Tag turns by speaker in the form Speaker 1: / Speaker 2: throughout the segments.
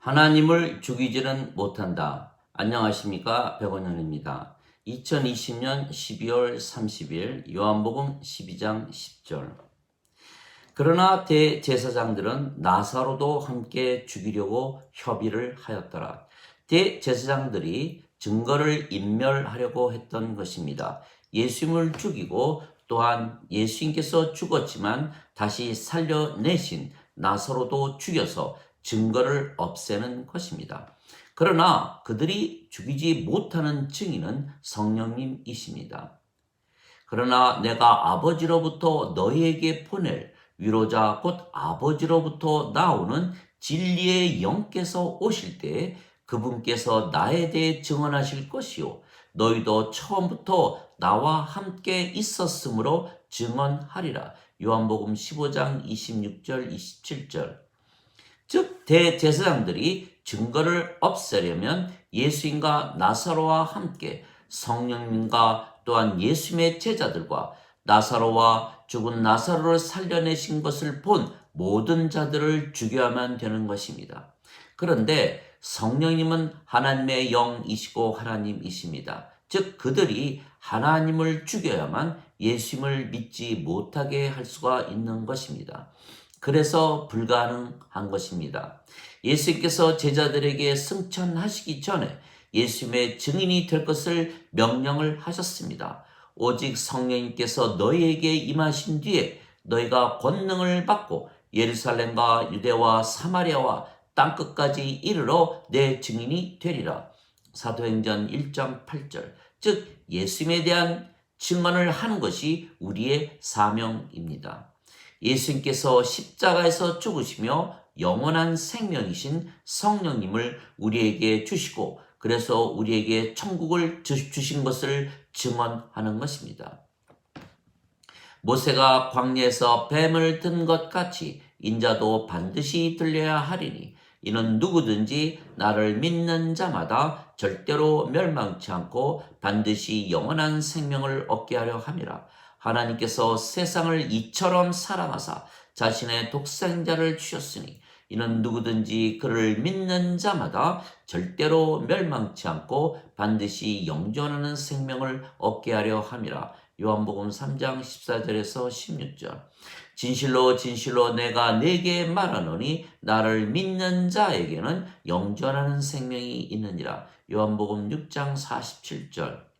Speaker 1: 하나님을 죽이지는 못한다. 안녕하십니까? 백원현입니다. 2020년 12월 30일 요한복음 12장 10절. 그러나 대제사장들은 나사로도 함께 죽이려고 협의를 하였더라. 대제사장들이 증거를 인멸하려고 했던 것입니다. 예수님을 죽이고 또한 예수님께서 죽었지만 다시 살려내신 나사로도 죽여서 증거를 없애는 것입니다. 그러나 그들이 죽이지 못하는 증인은 성령님이십니다. 그러나 내가 아버지로부터 너희에게 보낼 위로자 곧 아버지로부터 나오는 진리의 영께서 오실 때 그분께서 나에 대해 증언하실 것이요 너희도 처음부터 나와 함께 있었으므로 증언하리라. 요한복음 15장 26절 27절. 즉 대제사장들이 증거를 없애려면 예수님과 나사로와 함께 성령님과 또한 예수님의 제자들과 나사로와 죽은 나사로를 살려내신 것을 본 모든 자들을 죽여야만 되는 것입니다. 그런데 성령님은 하나님의 영이시고 하나님이십니다. 즉 그들이 하나님을 죽여야만 예수님을 믿지 못하게 할 수가 있는 것입니다. 그래서 불가능한 것입니다. 예수님께서 제자들에게 승천하시기 전에 예수님의 증인이 될 것을 명령을 하셨습니다. 오직 성령님께서 너희에게 임하신 뒤에 너희가 권능을 받고 예루살렘과 유대와 사마리아와 땅끝까지 이르러 내 증인이 되리라. 사도행전 1장 8절. 즉 예수님에 대한 증언을 하는 것이 우리의 사명입니다. 예수님께서 십자가에서 죽으시며 영원한 생명이신 성령님을 우리에게 주시고 그래서 우리에게 천국을 주신 것을 증언하는 것입니다. 모세가 광야에서 뱀을 든 것 같이 인자도 반드시 들려야 하리니 이는 누구든지 나를 믿는 자마다 절대로 멸망치 않고 반드시 영원한 생명을 얻게 하려 함이라. 하나님께서 세상을 이처럼 사랑하사 자신의 독생자를 주셨으니 이는 누구든지 그를 믿는 자마다 절대로 멸망치 않고 반드시 영존하는 생명을 얻게 하려 함이라. 요한복음 3장 14절에서 16절. 진실로 진실로 내가 네게 말하노니 나를 믿는 자에게는 영존하는 생명이 있느니라. 요한복음 6장 47절.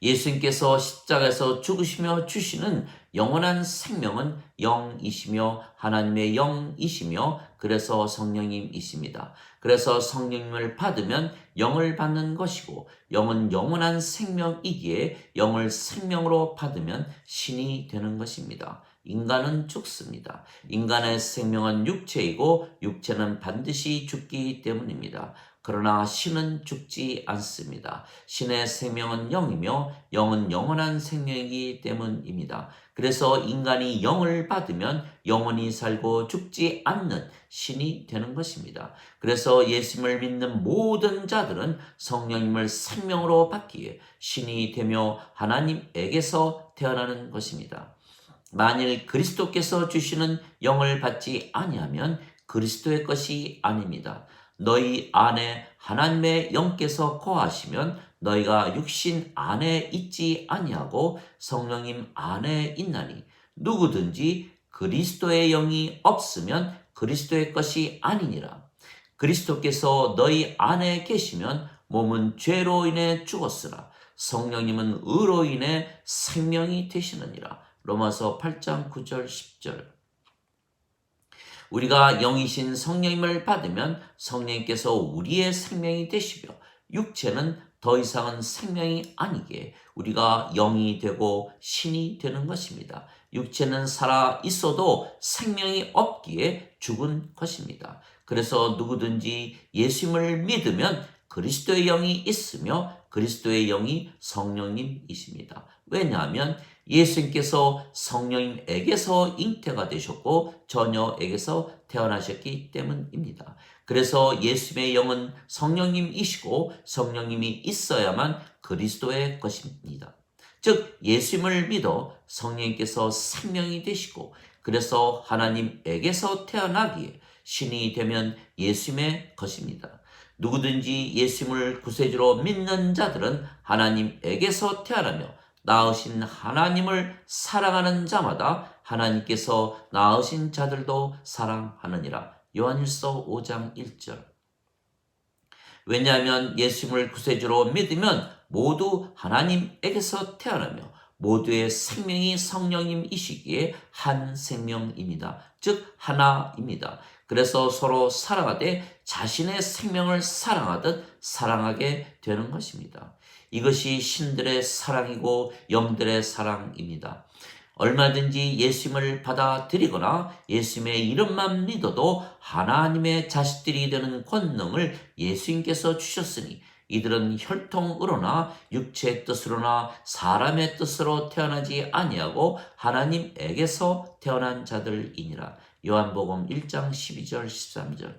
Speaker 1: 예수님께서 십자가에서 죽으시며 주시는 영원한 생명은 영이시며 하나님의 영이시며 그래서 성령님이십니다. 그래서 성령님을 받으면 영을 받는 것이고 영은 영원한 생명이기에 영을 생명으로 받으면 신이 되는 것입니다. 인간은 죽습니다. 인간의 생명은 육체이고 육체는 반드시 죽기 때문입니다. 그러나 신은 죽지 않습니다. 신의 생명은 영이며 영은 영원한 생명이기 때문입니다. 그래서 인간이 영을 받으면 영원히 살고 죽지 않는 신이 되는 것입니다. 그래서 예수님을 믿는 모든 자들은 성령님을 생명으로 받기에 신이 되며 하나님에게서 태어나는 것입니다. 만일 그리스도께서 주시는 영을 받지 아니하면 그리스도의 것이 아닙니다. 너희 안에 하나님의 영께서 거하시면 너희가 육신 안에 있지 아니하고 성령님 안에 있나니 누구든지 그리스도의 영이 없으면 그리스도의 것이 아니니라. 그리스도께서 너희 안에 계시면 몸은 죄로 인해 죽었으나 성령님은 의로 인해 생명이 되시느니라. 로마서 8장 9절 10절. 우리가 영이신 성령님을 받으면 성령님께서 우리의 생명이 되시며 육체는 더 이상은 생명이 아니게 우리가 영이 되고 신이 되는 것입니다. 육체는 살아 있어도 생명이 없기에 죽은 것입니다. 그래서 누구든지 예수님을 믿으면 그리스도의 영이 있으며 그리스도의 영이 성령님이십니다. 왜냐하면 예수님께서 성령님에게서 잉태가 되셨고 처녀에게서 태어나셨기 때문입니다. 그래서 예수님의 영은 성령님이시고 성령님이 있어야만 그리스도의 것입니다. 즉 예수님을 믿어 성령님께서 생명이 되시고 그래서 하나님에게서 태어나기에 신이 되면 예수님의 것입니다. 누구든지 예수님을 구세주로 믿는 자들은 하나님에게서 태어나며 낳으신 하나님을 사랑하는 자마다 하나님께서 낳으신 자들도 사랑하느니라. 요한일서 5장 1절. 왜냐하면 예수님을 구세주로 믿으면 모두 하나님에게서 태어나며 모두의 생명이 성령님이시기에 한 생명입니다. 즉 하나입니다. 그래서 서로 사랑하되 자신의 생명을 사랑하듯 사랑하게 되는 것입니다. 이것이 신들의 사랑이고 영들의 사랑입니다. 얼마든지 예수님을 받아들이거나 예수님의 이름만 믿어도 하나님의 자식들이 되는 권능을 예수님께서 주셨으니 이들은 혈통으로나 육체의 뜻으로나 사람의 뜻으로 태어나지 아니하고 하나님에게서 태어난 자들이니라. 요한복음 1장 12절 13절.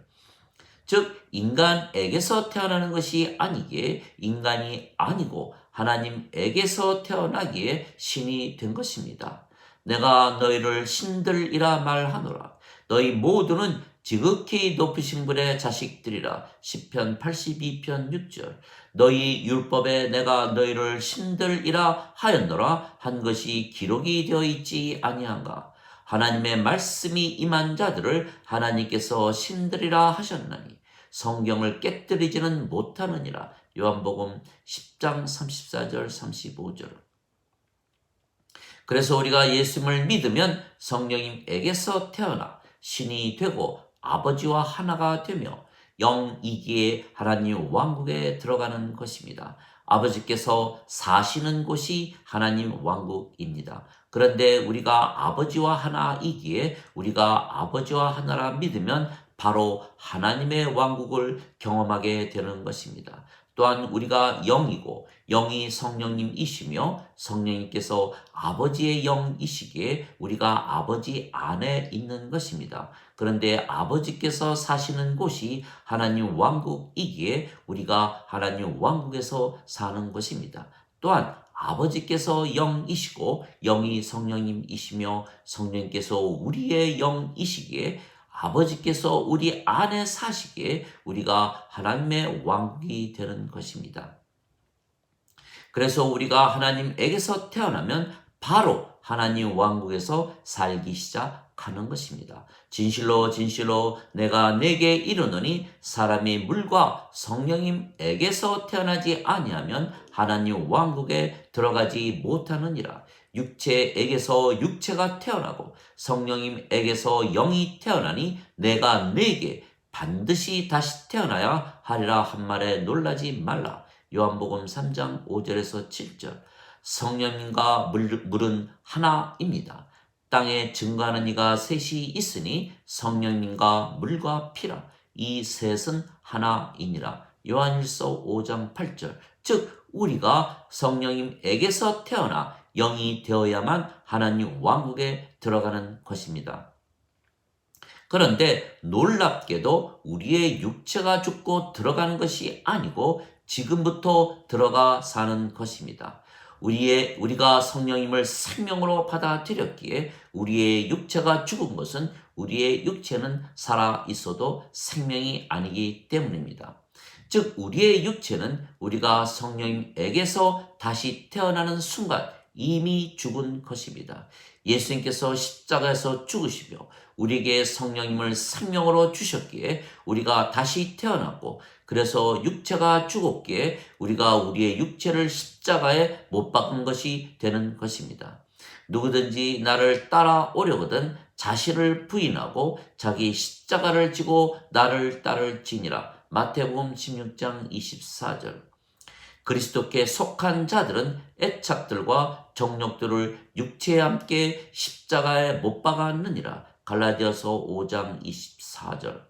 Speaker 1: 즉 인간에게서 태어나는 것이 아니기에 인간이 아니고 하나님에게서 태어나기에 신이 된 것입니다. 내가 너희를 신들이라 말하노라. 너희 모두는 지극히 높으신 분의 자식들이라. 시편 82편 6절. 너희 율법에 내가 너희를 신들이라 하였노라 한 것이 기록이 되어 있지 아니한가. 하나님의 말씀이 임한 자들을 하나님께서 신들이라 하셨나니 성경을 깨뜨리지는 못하느니라. 요한복음 10장 34절 35절. 그래서 우리가 예수님을 믿으면 성령님에게서 태어나 신이 되고 아버지와 하나가 되며 영이기에 하나님 왕국에 들어가는 것입니다. 아버지께서 사시는 곳이 하나님 왕국입니다. 그런데 우리가 아버지와 하나이기에 우리가 아버지와 하나라 믿으면 바로 하나님의 왕국을 경험하게 되는 것입니다. 또한 우리가 영이고 영이 성령님이시며 성령님께서 아버지의 영이시기에 우리가 아버지 안에 있는 것입니다. 그런데 아버지께서 사시는 곳이 하나님 왕국이기에 우리가 하나님 왕국에서 사는 것입니다. 또한 아버지께서 영이시고 영이 성령님이시며 성령님께서 우리의 영이시기에 아버지께서 우리 안에 사시기에 우리가 하나님의 왕국이 되는 것입니다. 그래서 우리가 하나님에게서 태어나면 바로 하나님 왕국에서 살기 시작하는 것입니다. 진실로 진실로 내가 네게 이르노니 사람이 물과 성령님에게서 태어나지 아니하면 하나님 왕국에 들어가지 못하느니라. 육체에게서 육체가 태어나고 성령님에게서 영이 태어나니 내가 네게 반드시 다시 태어나야 하리라 한 말에 놀라지 말라. 요한복음 3장 5절에서 7절. 성령님과 물은 하나입니다. 땅에 증거하는 이가 셋이 있으니 성령님과 물과 피라. 이 셋은 하나이니라. 요한일서 5장 8절. 즉 우리가 성령님에게서 태어나 영이 되어야만 하나님 왕국에 들어가는 것입니다. 그런데 놀랍게도 우리의 육체가 죽고 들어가는 것이 아니고 지금부터 들어가 사는 것입니다. 우리가 성령님을 생명으로 받아들였기에 우리의 육체가 죽은 것은 우리의 육체는 살아 있어도 생명이 아니기 때문입니다. 즉 우리의 육체는 우리가 성령님에게서 다시 태어나는 순간 이미 죽은 것입니다. 예수님께서 십자가에서 죽으시며 우리에게 성령님을 생명으로 주셨기에 우리가 다시 태어났고 그래서 육체가 죽었기에 우리가 우리의 육체를 십자가에 못 박은 것이 되는 것입니다. 누구든지 나를 따라오려거든 자신을 부인하고 자기 십자가를 지고 나를 따를지니라. 마태복음 16장 24절. 그리스도께 속한 자들은 애착들과 정욕들을 육체에 함께 십자가에 못 박았느니라. 갈라디아서 5장 24절.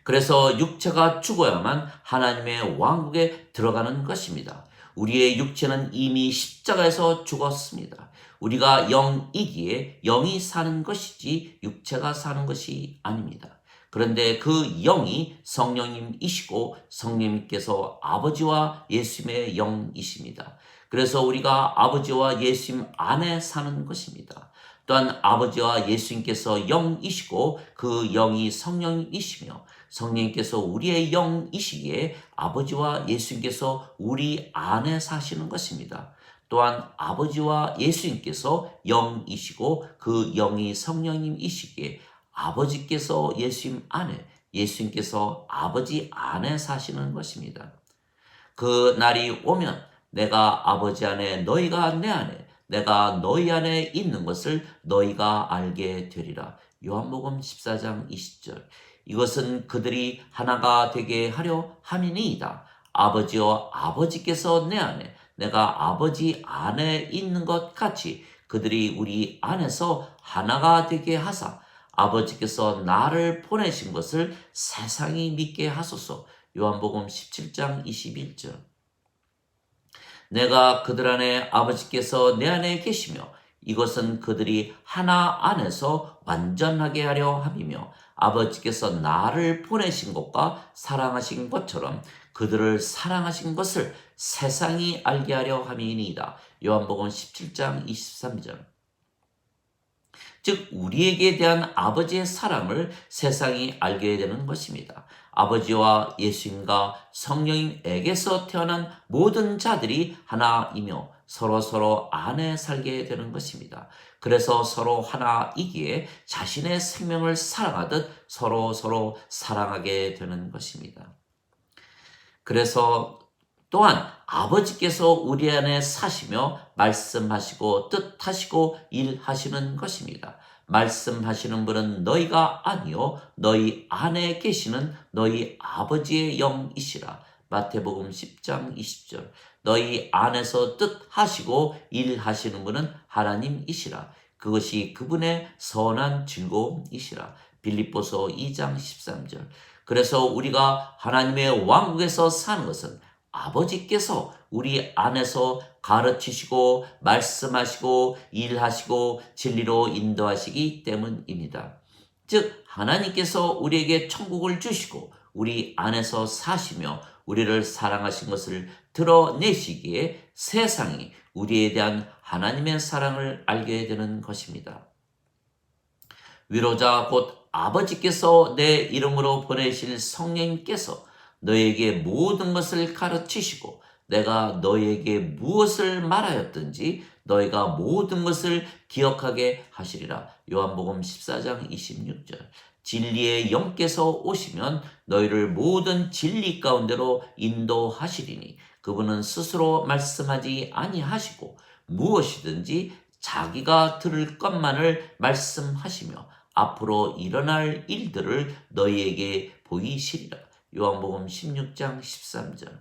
Speaker 1: 그래서 육체가 죽어야만 하나님의 왕국에 들어가는 것입니다. 우리의 육체는 이미 십자가에서 죽었습니다. 우리가 영이기에 영이 사는 것이지 육체가 사는 것이 아닙니다. 그런데 그 영이 성령님이시고 성령님께서 아버지와 예수님의 영이십니다. 그래서 우리가 아버지와 예수님 안에 사는 것입니다. 또한 아버지와 예수님께서 영이시고 그 영이 성령이시며 성령님께서 우리의 영이시기에 아버지와 예수님께서 우리 안에 사시는 것입니다. 또한 아버지와 예수님께서 영이시고 그 영이 성령님이시기에 아버지께서 예수님 안에, 예수님께서 아버지 안에 사시는 것입니다. 그 날이 오면 내가 아버지 안에, 너희가 내 안에, 내가 너희 안에 있는 것을 너희가 알게 되리라. 요한복음 14장 20절. 이것은 그들이 하나가 되게 하려 함이니이다. 아버지와 아버지께서 내 안에, 내가 아버지 안에 있는 것 같이 그들이 우리 안에서 하나가 되게 하사 아버지께서 나를 보내신 것을 세상이 믿게 하소서. 요한복음 17장 21절. 내가 그들 안에, 아버지께서 내 안에 계시며 이것은 그들이 하나 안에서 완전하게 하려 함이며 아버지께서 나를 보내신 것과 사랑하신 것처럼 그들을 사랑하신 것을 세상이 알게 하려 함이니이다. 요한복음 17장 23절. 즉 우리에게 대한 아버지의 사랑을 세상이 알게 되는 것입니다. 아버지와 예수님과 성령님에게서 태어난 모든 자들이 하나이며 서로 안에 살게 되는 것입니다. 그래서 서로 하나이기에 자신의 생명을 사랑하듯 서로 사랑하게 되는 것입니다. 그래서 또한 아버지께서 우리 안에 사시며 말씀하시고 뜻하시고 일하시는 것입니다. 말씀하시는 분은 너희가 아니요 너희 안에 계시는 너희 아버지의 영이시라. 마태복음 10장 20절. 너희 안에서 뜻하시고 일하시는 분은 하나님이시라. 그것이 그분의 선한 즐거움이시라. 빌립보서 2장 13절. 그래서 우리가 하나님의 왕국에서 사는 것은 아버지께서 우리 안에서 가르치시고 말씀하시고 일하시고 진리로 인도하시기 때문입니다. 즉 하나님께서 우리에게 천국을 주시고 우리 안에서 사시며 우리를 사랑하신 것을 드러내시기에 세상이 우리에 대한 하나님의 사랑을 알게 되는 것입니다. 위로자 곧 아버지께서 내 이름으로 보내실 성령님께서 너에게 모든 것을 가르치시고 내가 너에게 무엇을 말하였든지 너희가 모든 것을 기억하게 하시리라. 요한복음 14장 26절. 진리의 영께서 오시면 너희를 모든 진리 가운데로 인도하시리니 그분은 스스로 말씀하지 아니하시고 무엇이든지 자기가 들을 것만을 말씀하시며 앞으로 일어날 일들을 너희에게 보이시리라. 요한복음 16장 13절.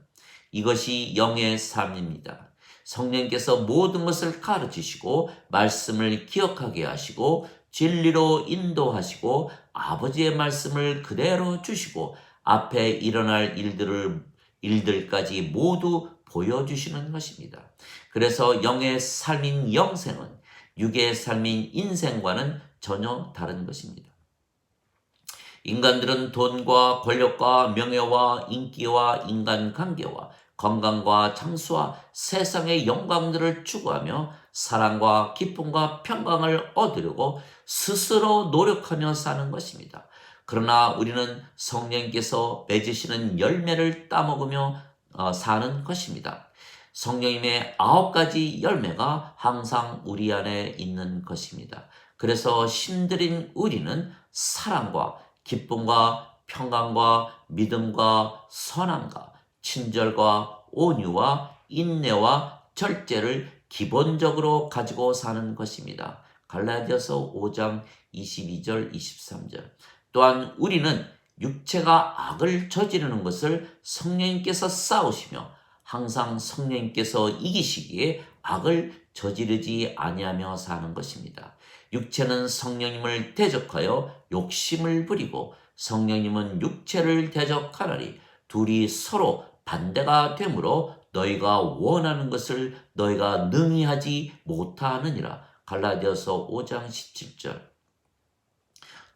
Speaker 1: 이것이 영의 삶입니다. 성령께서 모든 것을 가르치시고 말씀을 기억하게 하시고 진리로 인도하시고 아버지의 말씀을 그대로 주시고 앞에 일어날 일들까지 모두 보여주시는 것입니다. 그래서 영의 삶인 영생은 육의 삶인 인생과는 전혀 다른 것입니다. 인간들은 돈과 권력과 명예와 인기와 인간관계와 건강과 장수와 세상의 영광들을 추구하며 사랑과 기쁨과 평강을 얻으려고 스스로 노력하며 사는 것입니다. 그러나 우리는 성령님께서 맺으시는 열매를 따먹으며 사는 것입니다. 성령님의 9가지 열매가 항상 우리 안에 있는 것입니다. 그래서 신들인 우리는 사랑과 기쁨과 평강과 믿음과 선함과 친절과 온유와 인내와 절제를 기본적으로 가지고 사는 것입니다. 갈라디아서 5장 22절 23절. 또한 우리는 육체가 악을 저지르는 것을 성령님께서 싸우시며 항상 성령님께서 이기시기에 악을 저지르지 아니하며 사는 것입니다. 육체는 성령님을 대적하여 욕심을 부리고 성령님은 육체를 대적하나니 둘이 서로 반대가 되므로 너희가 원하는 것을 너희가 능히 하지 못하느니라. 갈라디아서 5장 17절.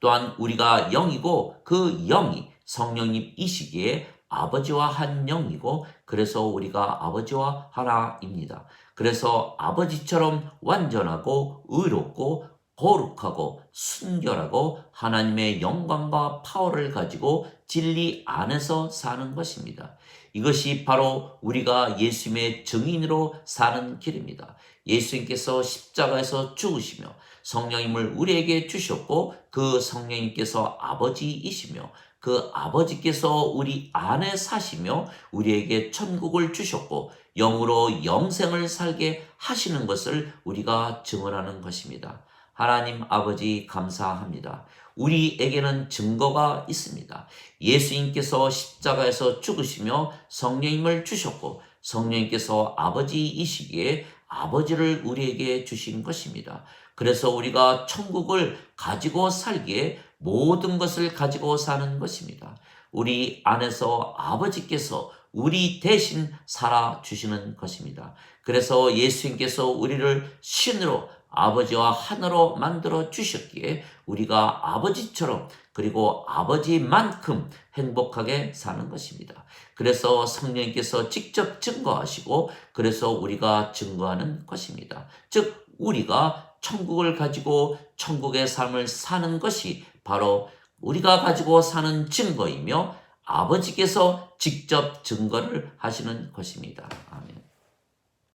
Speaker 1: 또한 우리가 영이고 그 영이 성령님이시기에 아버지와 한 영이고 그래서 우리가 아버지와 하나입니다. 그래서 아버지처럼 완전하고 의롭고 거룩하고 순결하고 하나님의 영광과 파워를 가지고 진리 안에서 사는 것입니다. 이것이 바로 우리가 예수님의 증인으로 사는 길입니다. 예수님께서 십자가에서 죽으시며 성령님을 우리에게 주셨고 그 성령님께서 아버지이시며 그 아버지께서 우리 안에 사시며 우리에게 천국을 주셨고 영으로 영생을 살게 하시는 것을 우리가 증언하는 것입니다. 하나님 아버지 감사합니다. 우리에게는 증거가 있습니다. 예수님께서 십자가에서 죽으시며 성령님을 주셨고 성령님께서 아버지이시기에 아버지를 우리에게 주신 것입니다. 그래서 우리가 천국을 가지고 살기에 모든 것을 가지고 사는 것입니다. 우리 안에서 아버지께서 우리 대신 살아주시는 것입니다. 그래서 예수님께서 우리를 신으로 아버지와 하나로 만들어 주셨기에 우리가 아버지처럼 그리고 아버지만큼 행복하게 사는 것입니다. 그래서 성령님께서 직접 증거하시고 그래서 우리가 증거하는 것입니다. 즉 우리가 천국을 가지고 천국의 삶을 사는 것이 바로 우리가 가지고 사는 증거이며 아버지께서 직접 증거를 하시는 것입니다. 아멘.